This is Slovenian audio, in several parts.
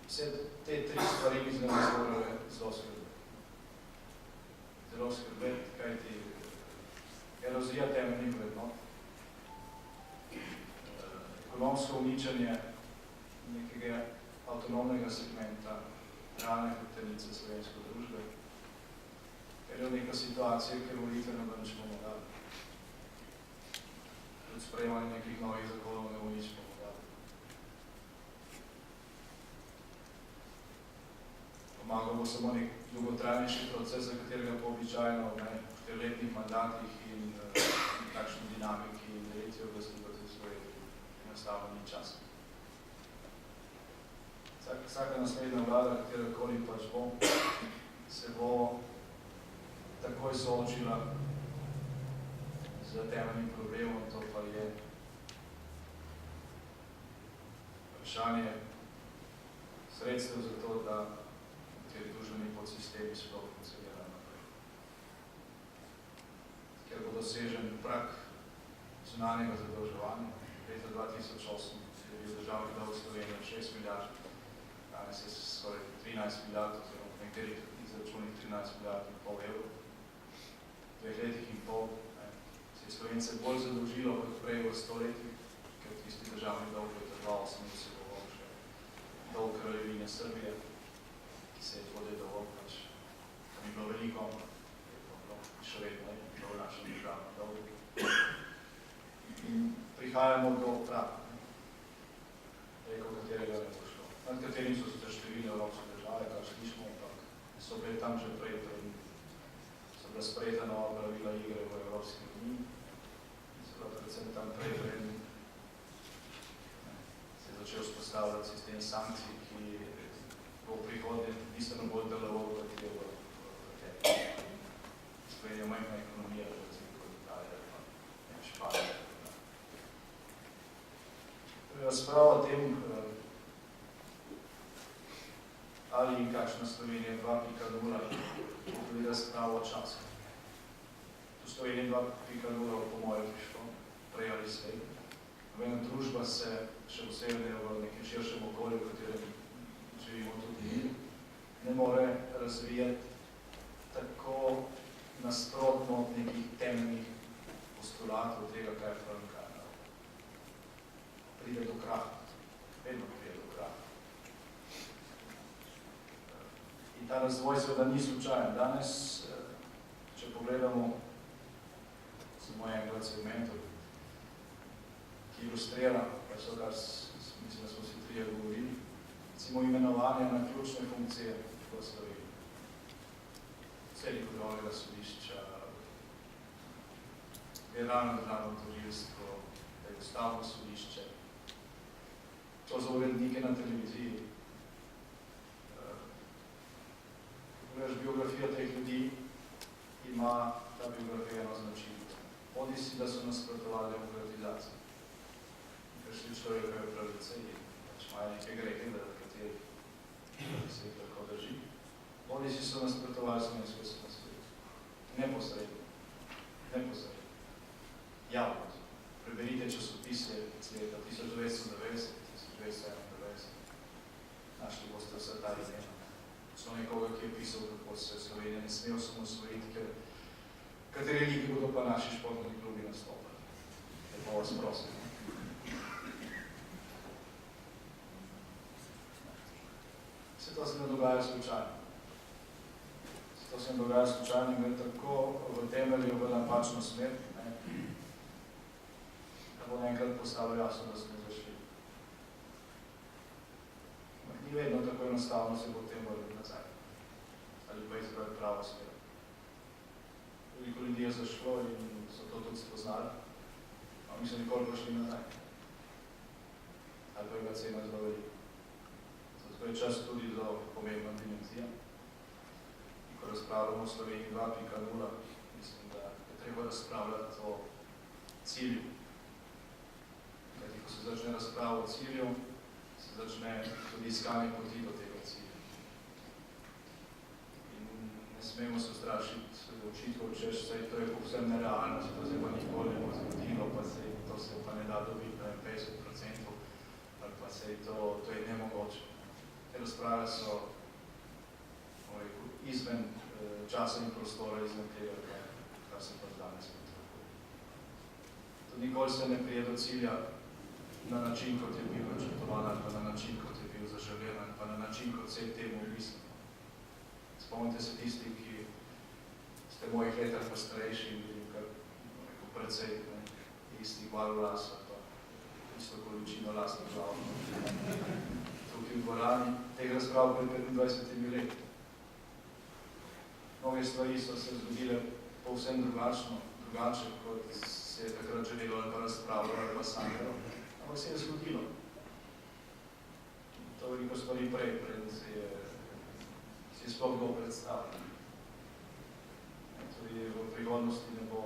Vse te tri stvari bi zelo morale zelo skrbeti. Zelo skrbeti, kajti erozija temeljnih vrednot, ekonomsko uničenje nekega avtonomnega segmenta realne hrbtenice slovenske družbe, ker je neka situacija, ker volitve ne bo nič pomagali. Tudi sprejemanje nekih novih zakonov ne bo nič pomagali. Pomagal bo samo nek dolgotrajnejši proces, za katerega po običajno v 4-letnih mandatih in takšni dinamiki in delitvi oblasti pa se svojiti enostavno ni časa. Vsaka naslednja vlada, katerakoli pač bo, se bo takoj soočila z temeljnim problemom, to pa je vprašanje sredstev za to, da kateri družbeni podsistemi sploh funkcionirajo naprej. Ker bo dosežen prag zunanjega zadolževanja. Leta 2008 je bil državni dolg Slovenije 6 milijard, danes je skoraj 13 milijard, oziroma v nekaterih izračunih 13 milijard in pol evrov. V 2 letih in pol se je Slovence bolj zadolžilo kot prej v 100 letih, ker tisti državni dolg leta 2008 se bo še dolg kraljevine Srbije, ki se je podedoval, pač ni bilo veliko, še vedno je bilo v našem državnem dolgu. In prihajamo do praga, preko katerega ne bo šlo, nad katerim so se številne evropske države, kar slišimo, ampak so bile tam že prej so bila sprejeta nova pravila igre v Evropski uniji, so bila predvsem tam prej se je začel vzpostavljati sistem sankcij, ki bo v prihodnje bistveno bolj deloval, kot je v tem. Slovenija majhna ekonomija, recimo kot Italija, pa Španija. Razprava o tem, ali in kakšna Slovenija 2.0 bo tudi razprava o času. V Sloveniji 2.0 po mojem prišlo, prej ali slej. Nobena družba se, še posebej v nekem širšem okolju, v katerem živimo tudi mi, ne more razvijati tako nasprotno od nekih temeljnih postulatov tega, kaj je prav in kaj je. Pride do kraha. Vedno pride do kraha. In ta razvoj seveda ni slučajen. Danes, če pogledamo samo enega segmentov, ki ilustrira, pa so kar, mislim, da smo si trije govorili, recimo imenovanje na ključne funkcije v Sloveniji. Celiko drugega sodišča, generalno državno tožilstvo, da je ustavno sodišče, to za urednike na televiziji. Pogledaš biografijo teh ljudi, ima ta biografija eno značilnost. Bodisi, da so nasprotovali demokratizaciji. Prišli človekove pravice in pač imajo neke grehe, da kateri se jih lahko drži. Bodisi so nasprotovali slovensko osamosvojitev. Neposredno. Neposredno. Javno. Preberite časopise iz leta 1990, 1991. Našli boste vse ta imena. So nekoga, ki je pisal, kako se Slovenija ne sme osamosvojiti, ker kateri liki bodo pa naši športni klubi nastopali. Lepo vas prosim. Vse to se ne dogaja slučajno. Vse to se ne dogaja slučajno in gre tako v temelju v napačno smer, da bo enkrat postalo jasno, da smo zašli. Ni vedno tako enostavno se bo v tem vrniti nazaj. Ali pa izbrati pravo smer. Veliko ljudi je zašlo in so to tudi spoznali, a mi so nikoli pa šli nazaj. Ali pa je ga cena zelo velika. Zato je čas tudi za pomembna dimenzija. In ko razpravljamo o Sloveniji 2.0, mislim, da je treba razpravljati o cilju. Kajti, ko se začne razprava o cilju, se začne tudi iskanje poti do tega cilja. In ne smemo se ustrašiti očitkov, češ, saj to je povsem nerealno, se to se pa nikoli ne bo zgodilo, pa se to se pa ne da dobiti na 50%, ali pa se to je nemogoče. Te razprave izven časa in prostora, izven tega, kar se pa danes potrebuje. Tudi nikoli se ne prije do cilja na način, kot je bil načrtovan, ali pa na način, kot je bil zaželen, ali pa na način, kot se je temu mislil. Spomnite se tisti, ki ste v mojih letah pa starejši in bili kar precej istih barv las, pa isto količino lastnih glav. Tukaj v dvorani teh razprav pred 25 leti. Mnoge stvari so se zgodile povsem drugače, kot se je takrat želelo ali pa razpravljalo ali pa sanjalo. Ampak se je zgodilo. To veliko stvari prej, si je sploh kdo predstavljal. Tudi v prihodnosti ne bo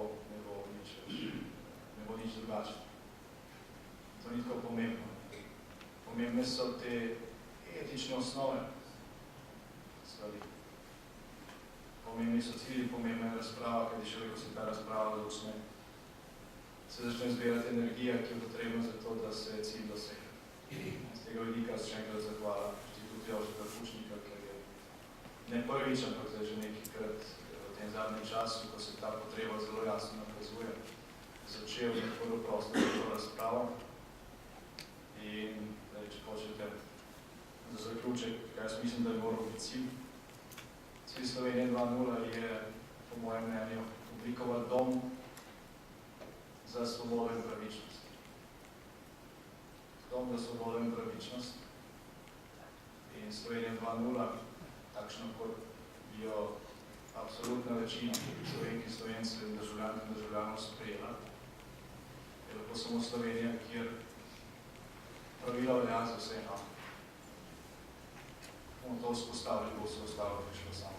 nič drugače. To ni tako pomembno. Pomembne so te etične osnove stvari. Pomembni so cilji, pomembna je razprava, kajti šele, ko se ta razprava se začne zbirati energija, ki je potrebna za to, da se cilj dosega. Z tega vidika se še enkrat zahvala Inštitutu Jožeta Pučnika, ker je ne prvič, ampak že nekajkrat v tem zadnjem času, ko se ta potreba zelo jasno nakazuje, začel in prvo prostor za to razpravo. In, če hočete, za zaključek, kaj jaz mislim, da je moral biti cilj. Cilj Slovenije 2.0 je, po mojem mnenju, oblikovati dom za svobodo in pravičnost. Dom za svobodo in pravičnost. In Slovenija 2.0, takšno kot bi jo absolutna večina Slovenk in Slovencev in državljank in državljanov sprejela, je lahko samo Slovenija, kjer pravila velja za vse enako. Bomo to vzpostavili, bo se ostalo prišlo samo.